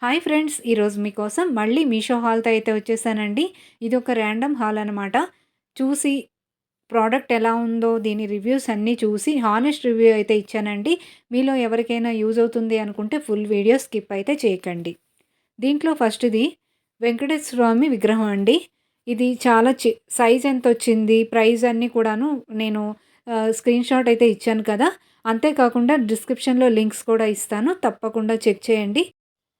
Hi friends! ఈరోజు మీకోసం మళ్ళీ మీషో హాల్‌తో అయితే వచ్చేసానండి. ఇదొక ర్యాండమ్ హాల్ అనమాట. చూసి ప్రోడక్ట్ ఎలా ఉందో దీని రివ్యూస్ అన్నీ చూసి హానెస్ట్ రివ్యూ అయితే ఇచ్చానండి. మీలో ఎవరికైనా యూజ్ అవుతుంది అనుకుంటే ఫుల్ వీడియో స్కిప్ అయితే చేయకండి. దీంట్లో ఫస్ట్‌ది వెంకటేశ్వర స్వామి విగ్రహం అండి. ఇది చాలా సైజ్ ఎంతొచ్చింది, ప్రైస్ అన్నీ కూడాను నేను స్క్రీన్‌షాట్ అయితే ఇచ్చాను కదా! అంతేకాకుండా డిస్క్రిప్షన్‌లో లింక్స్ కూడా ఇస్తాను. తప్పకుండా చెక్ చేయండి.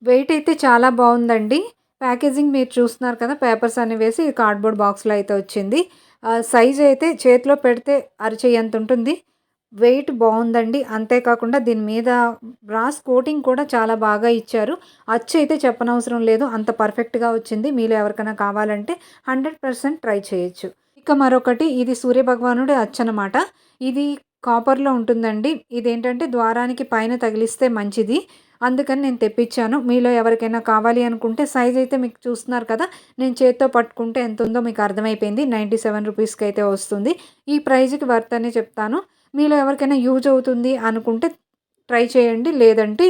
వెయిట్ అయితే చాలా బావుందండి. ప్యాకేజింగ్ మీరు చూస్తున్నారు కదా! పేపర్స్ అన్నీ వేసి కార్డ్‌బోర్డ్ బాక్స్‌లో అయితే వచ్చింది. సైజ్ అయితే చేతిలో పెడితే అరచేయంత ఉంటుంది. వెయిట్ బావుందండి. అంతేకాకుండా దీని మీద బ్రాస్ కోటింగ్ కూడా చాలా బాగా ఇచ్చారు. అచ్చయితే చెప్పనవసరం లేదు. అంత పర్ఫెక్ట్‌గా వచ్చింది. మీలో ఎవరికైనా కావాలంటే 100% ట్రై చేయొచ్చు. ఇక మరొకటి ఇది సూర్యభగవానుడి అచ్చనమాట. ఇది కాపర్‌లో ఉంటుందండి. ఇదేంటంటే ద్వారానికి పైన తగిలిస్తే మంచిది. అందుకని నేను తెప్పించాను. మీలో ఎవరికైనా కావాలి అనుకుంటే సైజ్ అయితే మీకు చూస్తున్నారు కదా! నేను చేత్తో పట్టుకుంటే ఎంతుందో మీకు అర్థమైపోయింది. రూ. 97కి అయితే వస్తుంది. ఈ ప్రైజ్‌కి వర్త్ అనే చెప్తాను. మీలో ఎవరికైనా యూజ్ అవుతుంది అనుకుంటే ట్రై చేయండి. లేదంటే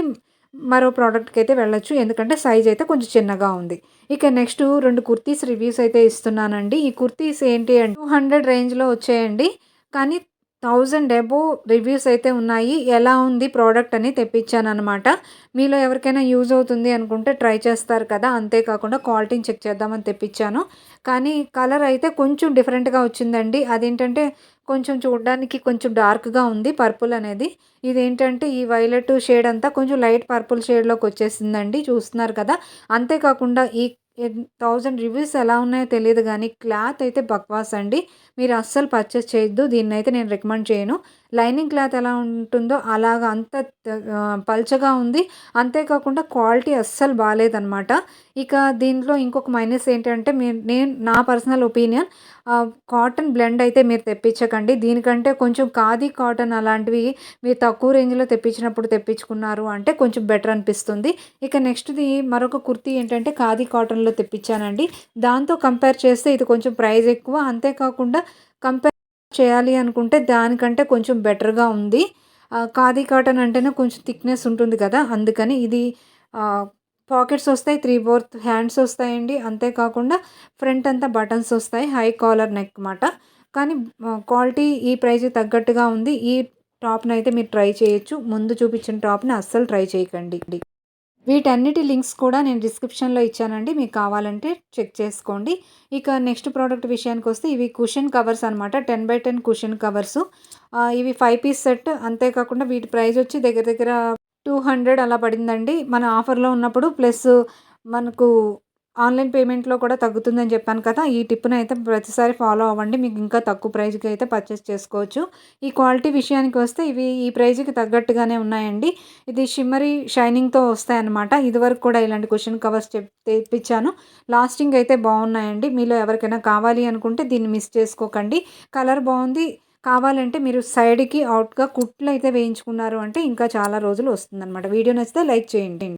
మరో ప్రోడక్ట్‌కైతే వెళ్ళొచ్చు. ఎందుకంటే సైజ్ అయితే కొంచెం చిన్నగా ఉంది. ఇక నెక్స్ట్ 2 కుర్తీస్ రివ్యూస్ అయితే ఇస్తున్నానండి. ఈ కుర్తీస్ ఏంటి అంటే 200 రేంజ్‌లో వచ్చాయండి. కానీ 1000 అబోవ్ రివ్యూస్ అయితే ఉన్నాయి. ఎలా ఉంది ప్రోడక్ట్ అని తెప్పించాననమాట. మీలో ఎవరికైనా యూజ్ అవుతుంది అనుకుంటే ట్రై చేస్తారు కదా! అంతేకాకుండా క్వాలిటీని చెక్ చేద్దామని తెప్పించాను. కానీ కలర్ అయితే కొంచెం డిఫరెంట్‌గా వచ్చిందండి. అదేంటంటే కొంచెం చూడడానికి కొంచెం డార్క్‌గా ఉంది పర్పుల్ అనేది. ఇదేంటంటే ఈ వైలెట్ షేడ్ అంతా కొంచెం లైట్ పర్పుల్ షేడ్‌లోకొచ్చేసిందండి. చూస్తున్నారు కదా! అంతేకాకుండా ఈ 1000 రివ్యూస్ ఎలా ఉన్నాయో తెలీదు గానీ క్లాత్ అయితే బక్వాస్ అండి. మీరు అస్సలు పర్చేస్ చేయొద్దు. దీన్నైతే నేను రికమెండ్ చేయను. లైనింగ్ క్లాత్ ఎలా ఉంటుందో అలాగా అంత పల్చగా ఉంది. అంతేకాకుండా క్వాలిటీ అస్సలు బాలేదనమాట. ఇక దీంట్లో ఇంకొక మైనస్ ఏంటంటే నేను నా పర్సనల్ ఒపీనియన్ కాటన్ బ్లెండ్ అయితే మీరు తెప్పించకండి. దీనికంటే కొంచెం ఖాదీ కాటన్ అలాంటివి మీరు తక్కువ రేంజ్‌లో తెప్పించుకున్నారు అంటే కొంచెం బెటర్ అనిపిస్తుంది. ఇక నెక్స్ట్‌ది మరొక కుర్తీ ఏంటంటే ఖాదీ కాటన్‌లో తెప్పించానండి. దాంతో కంపేర్ చేస్తే ఇది కొంచెం ప్రైస్ ఎక్కువ. అంతేకాకుండా కంపేర్ చేయాలి అనుకుంటే దానికంటే కొంచెం బెటర్‌గా ఉంది. ఖాదీ కాటన్ అంటేనే కొంచెం థిక్‌నెస్ ఉంటుంది కదా! అందుకని ఇది ఆహ్, పాకెట్స్ వస్తాయి. 3/4 హ్యాండ్స్ వస్తాయండి. అంతేకాకుండా ఫ్రంట్ అంతా బటన్స్ వస్తాయి. హై కాలర్ నెక్ మాట. కానీ క్వాలిటీ ఈ ప్రైస్‌కి తగ్గట్టుగా ఉంది. ఈ టాప్‌నైతే మీరు ట్రై చేయొచ్చు. ముందు చూపించిన టాప్‌ని అస్సలు ట్రై చేయకండి. వీటన్నిటి లింక్స్ కూడా నేను డిస్క్రిప్షన్‌లో ఇచ్చానండి. మీకు కావాలంటే చెక్ చేసుకోండి. ఇక నెక్స్ట్ ప్రోడక్ట్ విషయానికొస్తే ఇవి కుషన్ కవర్స్ అనమాట. 10/10 కుషన్ కవర్సు. ఇవి 5 పీస్ సెట్. అంతేకాకుండా వీటి ప్రైస్ వచ్చి దగ్గర దగ్గర 200 అలా పడిందండి. మన ఆఫర్‌లో ఉన్నప్పుడు ప్లస్ మనకు ఆన్‌లైన్ పేమెంట్‌లో కూడా తగ్గుతుందని చెప్పాను కదా! ఈ టిప్‌నైతే ప్రతిసారి ఫాలో అవ్వండి. మీకు ఇంకా తక్కువ ప్రైస్‌కి అయితే పర్చేస్ చేసుకోవచ్చు. ఈ క్వాలిటీ విషయానికి వస్తే ఇవి ఈ ప్రైస్‌కి తగ్గట్టుగానే ఉన్నాయండి. ఇది షిమ్మరీ షైనింగ్‌తో వస్తాయన్నమాట. ఇదివరకు కూడా ఇలాంటి కుషన్ కవర్స్ తెప్పించాను. లాస్టింగ్ అయితే బాగున్నాయండి. మీలో ఎవరికైనా కావాలి అనుకుంటే దీన్ని మిస్ చేసుకోకండి. కలర్ బాగుంది. కావాలంటే మీరు సైడ్‌కి, అవుట్‌గా కుట్లయితే వేయించుకున్నారు అంటే ఇంకా చాలా రోజులు వస్తుందన్నమాట. వీడియో నచ్చితే లైక్ చేయండి.